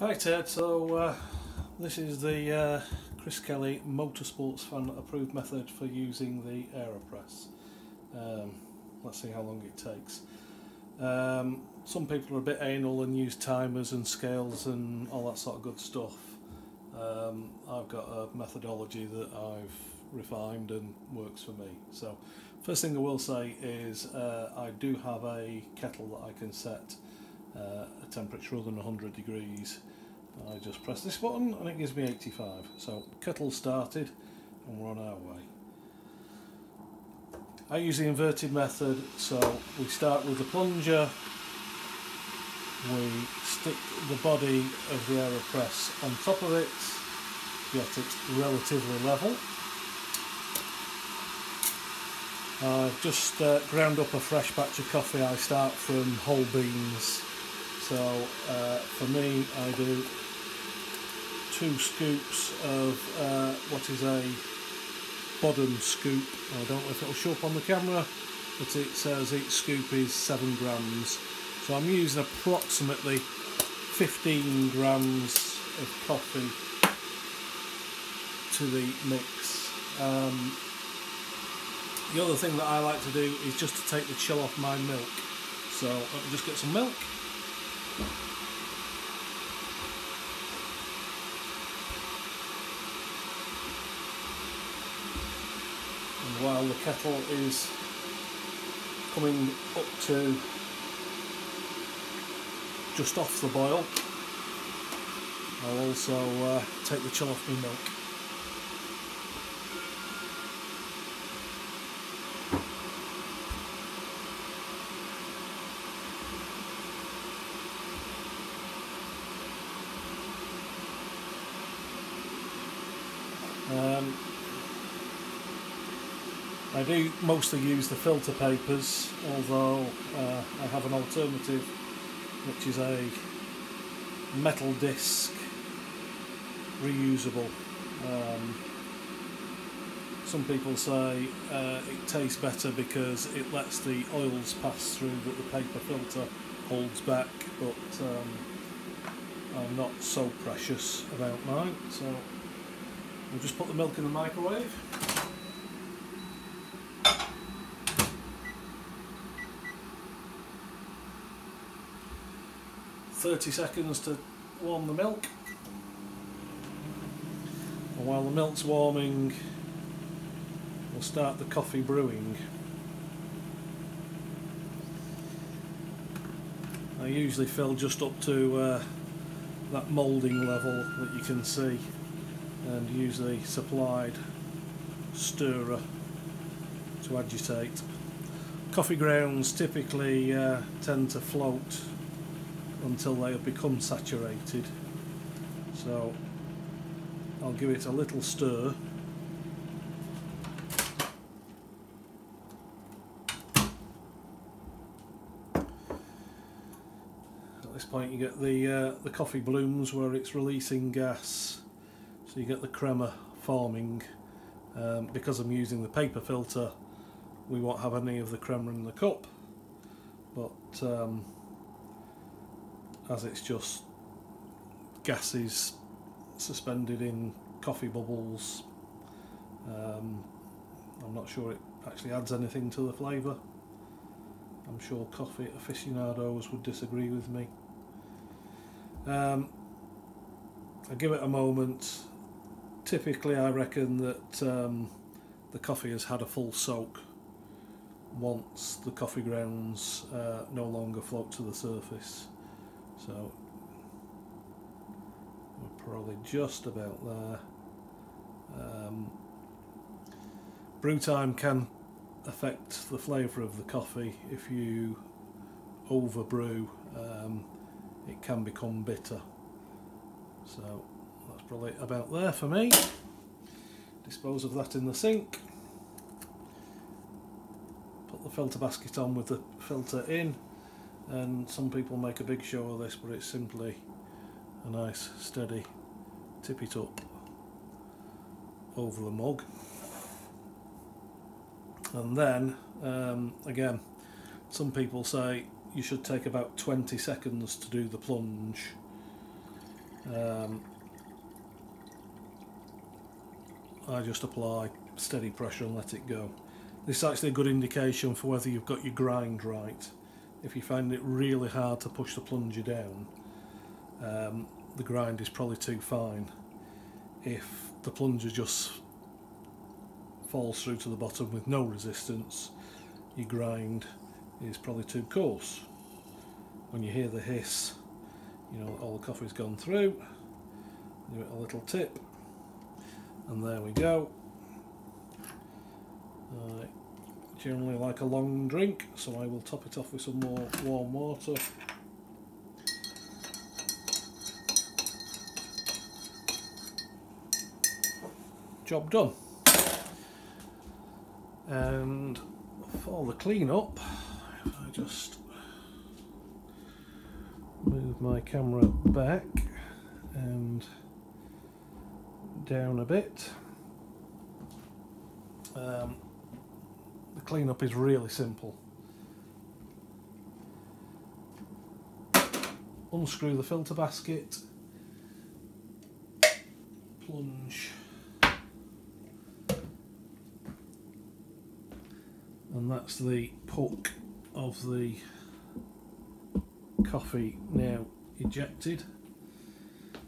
Hi Ted, this is the Chris Kelly Motorsports Fan approved method for using the Aeropress. Let's see how long it takes. Some people are a bit anal and use timers and scales and all that sort of good stuff. I've got a methodology that I've refined and works for me. So first thing I will say is I do have a kettle that I can set a temperature other than 100 degrees. I just press this button and it gives me 85. So kettle started and we're on our way. I use the inverted method, so we start with the plunger, we stick the body of the Aeropress on top of it, get it relatively level. I've just ground up a fresh batch of coffee. I start from whole beans, so for me I do 2 scoops of what is a bottom scoop. I don't know if it'll show up on the camera, but it says each scoop is 7 grams. So I'm using approximately 15 grams of coffee to the mix. The other thing that I like to do is just to take the chill off my milk. So let me just get some milk. And while the kettle is coming up to just off the boil, I'll also take the chill off my milk. I do mostly use the filter papers, although I have an alternative, which is a metal disc, reusable. Some people say it tastes better because it lets the oils pass through that the paper filter holds back, but I'm not so precious about mine, so we'll just put the milk in the microwave. 30 seconds to warm the milk, and while the milk's warming we'll start the coffee brewing. I usually fill just up to that moulding level that you can see, and use the supplied stirrer to agitate. Coffee grounds typically tend to float until they have become saturated, so I'll give it a little stir. At this point you get the coffee blooms where it's releasing gas, so you get the crema forming. Because I'm using the paper filter, we won't have any of the crema in the cup, but as it's just gases suspended in coffee bubbles, I'm not sure it actually adds anything to the flavour. I'm sure coffee aficionados would disagree with me. I give it a moment. Typically I reckon that the coffee has had a full soak once the coffee grounds no longer float to the surface. So we're probably just about there. Brew time can affect the flavour of the coffee. If you over brew, it can become bitter. So that's probably about there for me. Dispose of that in the sink. Put the filter basket on with the filter in. And some people make a big show of this, but it's simply a nice steady tip it up over the mug. And then again, some people say you should take about 20 seconds to do the plunge. I just apply steady pressure and let it go. This is actually a good indication for whether you've got your grind right. If you find it really hard to push the plunger down, the grind is probably too fine. If the plunger just falls through to the bottom with no resistance, your grind is probably too coarse. When you hear the hiss, you know all the coffee's gone through. Give it a little tip, and there we go. I generally like a long drink, so I will top it off with some more warm water. Job done. And for the clean up, if I just move my camera back and down a bit. The cleanup is really simple. Unscrew the filter basket, plunge, and that's the puck of the coffee now ejected.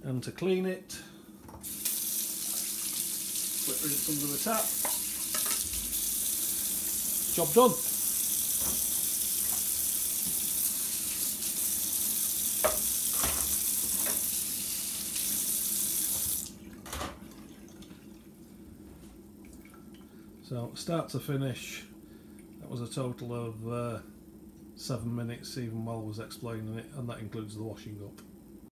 And to clean it, split rinse under the tap. Job done. So start to finish, that was a total of 7 minutes, even while I was explaining it, and that includes the washing up.